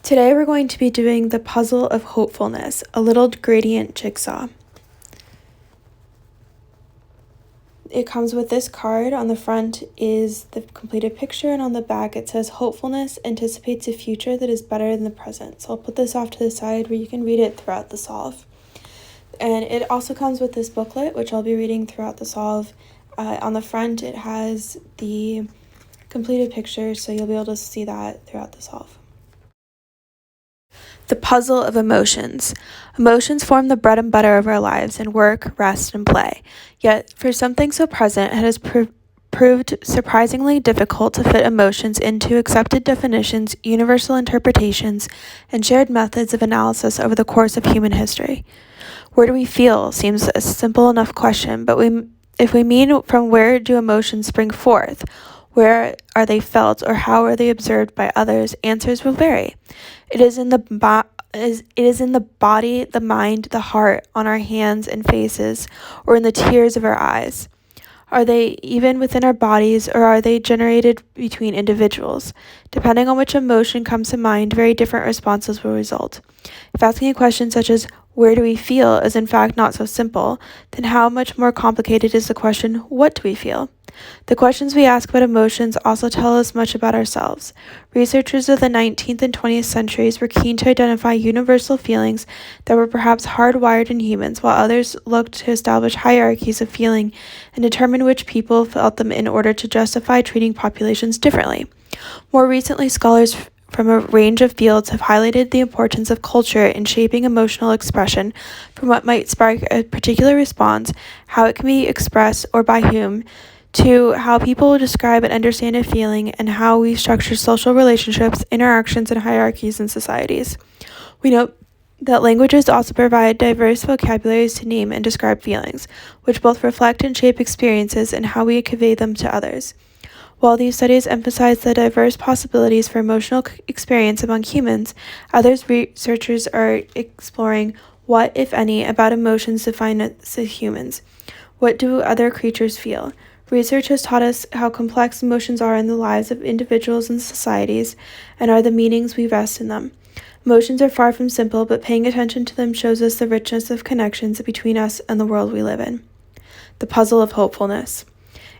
Today we're going to be doing the puzzle of hopefulness, a little gradient jigsaw. It comes with this card. On the front is the completed picture, and on the back it says hopefulness anticipates a future that is better than the present. So I'll put this off to the side where you can read it throughout the solve. And it also comes with this booklet, which I'll be reading throughout the solve. On the front it has the completed picture, so you'll be able to see that throughout the solve. The puzzle of emotions. Emotions form the bread and butter of our lives in work, rest, and play. Yet, for something so present, it has proved surprisingly difficult to fit emotions into accepted definitions, universal interpretations, and shared methods of analysis over the course of human history. Where do we feel seems a simple enough question, but if we mean from where do emotions spring forth, where are they felt, or how are they observed by others, answers will vary. It is in the body, the mind, the heart, on our hands and faces, or in the tears of our eyes. Are they even within our bodies, or are they generated between individuals? Depending on which emotion comes to mind, very different responses will result. If asking a question such as, where do we feel, is in fact not so simple, then how much more complicated is the question, what do we feel? The questions we ask about emotions also tell us much about ourselves. Researchers of the 19th and 20th centuries were keen to identify universal feelings that were perhaps hardwired in humans, while others looked to establish hierarchies of feeling and determine which people felt them in order to justify treating populations differently. More recently, scholars from a range of fields have highlighted the importance of culture in shaping emotional expression, from what might spark a particular response, how it can be expressed or by whom, to how people describe and understand a feeling, and how we structure social relationships, interactions, and hierarchies in societies. We note that languages also provide diverse vocabularies to name and describe feelings, which both reflect and shape experiences and how we convey them to others. While these studies emphasize the diverse possibilities for emotional experience among humans, other researchers are exploring what, if any, about emotions define us as humans. What do other creatures feel? Research has taught us how complex emotions are in the lives of individuals and societies, and are the meanings we vest in them. Emotions are far from simple, but paying attention to them shows us the richness of connections between us and the world we live in. The puzzle of hopefulness.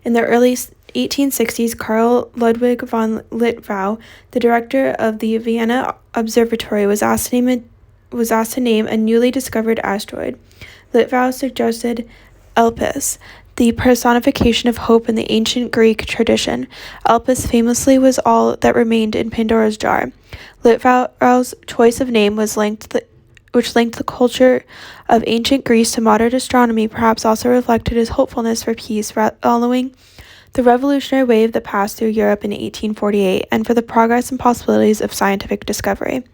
In the early 1860s, Carl Ludwig von Littrow, the director of the Vienna Observatory, was asked to name a newly discovered asteroid. Littrow suggested Elpis, the personification of hope in the ancient Greek tradition. Elpis famously was all that remained in Pandora's jar. Littrou's choice of name which linked the culture of ancient Greece to modern astronomy, perhaps also reflected his hopefulness for peace following the revolutionary wave that passed through Europe in 1848, and for the progress and possibilities of scientific discovery.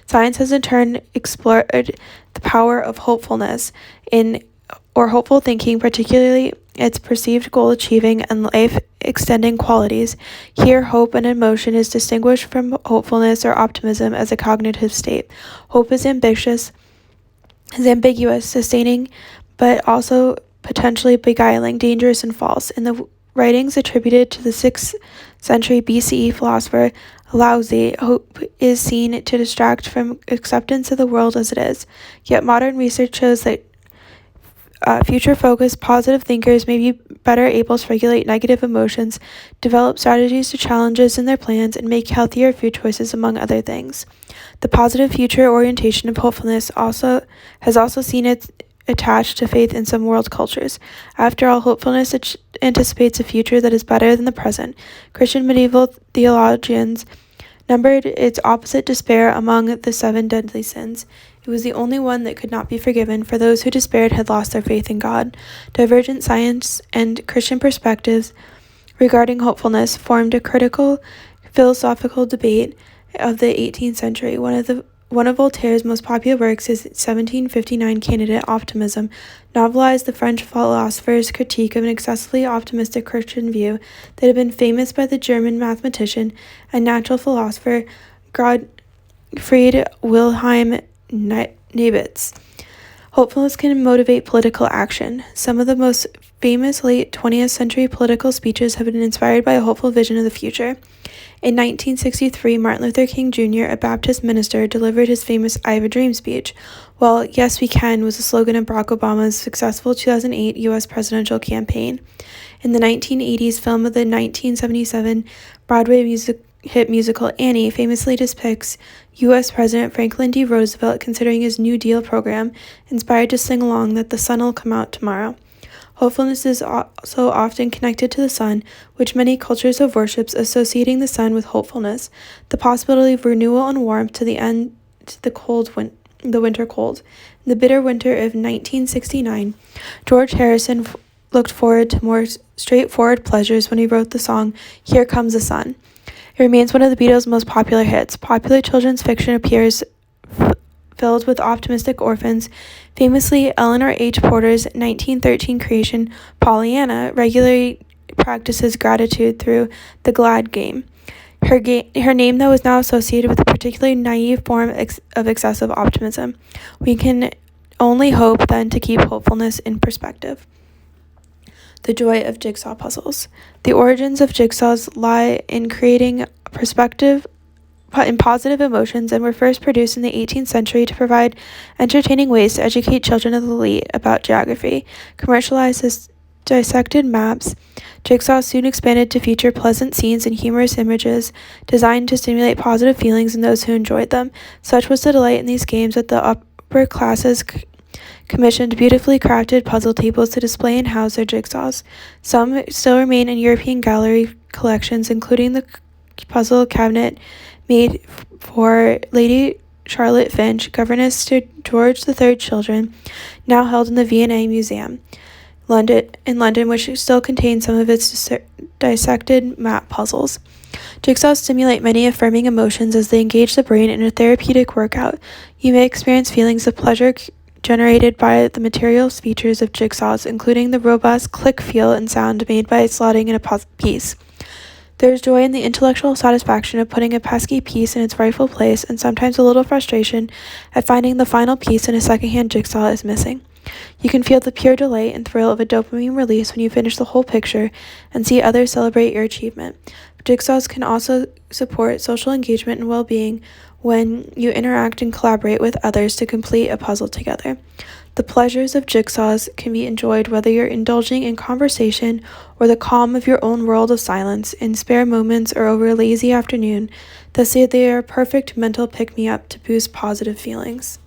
Science has in turn explored the power of hopefulness or hopeful thinking, particularly its perceived goal-achieving and life-extending qualities. Here, hope and emotion is distinguished from hopefulness or optimism as a cognitive state. Hope is ambiguous, sustaining, but also potentially beguiling, dangerous, and false. In the writings attributed to the 6th century BCE philosopher Laozi, hope is seen to distract from acceptance of the world as it is. Yet modern research shows that future-focused, positive thinkers may be better able to regulate negative emotions, develop strategies to challenges in their plans, and make healthier food choices, among other things. The positive future orientation of hopefulness has also seen it attached to faith in some world cultures. After all, hopefulness anticipates a future that is better than the present. Christian medieval theologians numbered its opposite despair among the 7 deadly sins. It was the only one that could not be forgiven, for those who despaired had lost their faith in God. Divergent science and Christian perspectives regarding hopefulness formed a critical philosophical debate of the 18th century. One of Voltaire's most popular works, his 1759 Candidate Optimism, novelized the French philosopher's critique of an excessively optimistic Christian view that had been famous by the German mathematician and natural philosopher Gottfried Wilhelm Leibniz. Hopefulness can motivate political action. Some of the most famous late 20th century political speeches have been inspired by a hopeful vision of the future. In 1963, Martin Luther King Jr., a Baptist minister, delivered his famous I Have a Dream speech, while Yes We Can was the slogan of Barack Obama's successful 2008 U.S. presidential campaign. In the 1980s film of the 1977 Broadway hit musical Annie famously depicts U.S. President Franklin D. Roosevelt considering his New Deal program, inspired to sing along that the sun will come out tomorrow. Hopefulness is also often connected to the sun, which many cultures have worshipped, associating the sun with hopefulness, the possibility of renewal and warmth to the end to the winter cold. In the bitter winter of 1969, George Harrison looked forward to more straightforward pleasures when he wrote the song Here Comes the Sun. It remains one of the Beatles' most popular hits. Popular children's fiction appears filled with optimistic orphans. Famously, Eleanor H. Porter's 1913 creation, Pollyanna, regularly practices gratitude through the glad game. Her name, though, is now associated with a particularly naive form of excessive optimism. We can only hope, then, to keep hopefulness in perspective. The joy of jigsaw puzzles. The origins of jigsaws lie in creating perspective in positive emotions and were first produced in the 18th century to provide entertaining ways to educate children of the elite about geography. Commercialized as dissected maps, jigsaws soon expanded to feature pleasant scenes and humorous images designed to stimulate positive feelings in those who enjoyed them. Such was the delight in these games that the upper classes commissioned beautifully crafted puzzle tables to display and house their jigsaws. Some still remain in European gallery collections, including the puzzle cabinet made for Lady Charlotte Finch, governess to George III's children, now held in the V&A Museum in London, which still contains some of its dissected map puzzles. Jigsaws stimulate many affirming emotions as they engage the brain in a therapeutic workout. You may experience feelings of pleasure generated by the material features of jigsaws, including the robust click feel and sound made by slotting in a piece. There is joy in the intellectual satisfaction of putting a pesky piece in its rightful place, and sometimes a little frustration at finding the final piece in a secondhand jigsaw is missing. You can feel the pure delight and thrill of a dopamine release when you finish the whole picture and see others celebrate your achievement. Jigsaws can also support social engagement and well-being when you interact and collaborate with others to complete a puzzle together. The pleasures of jigsaws can be enjoyed whether you're indulging in conversation or the calm of your own world of silence, in spare moments or over a lazy afternoon. Thus, they are a perfect mental pick-me-up to boost positive feelings.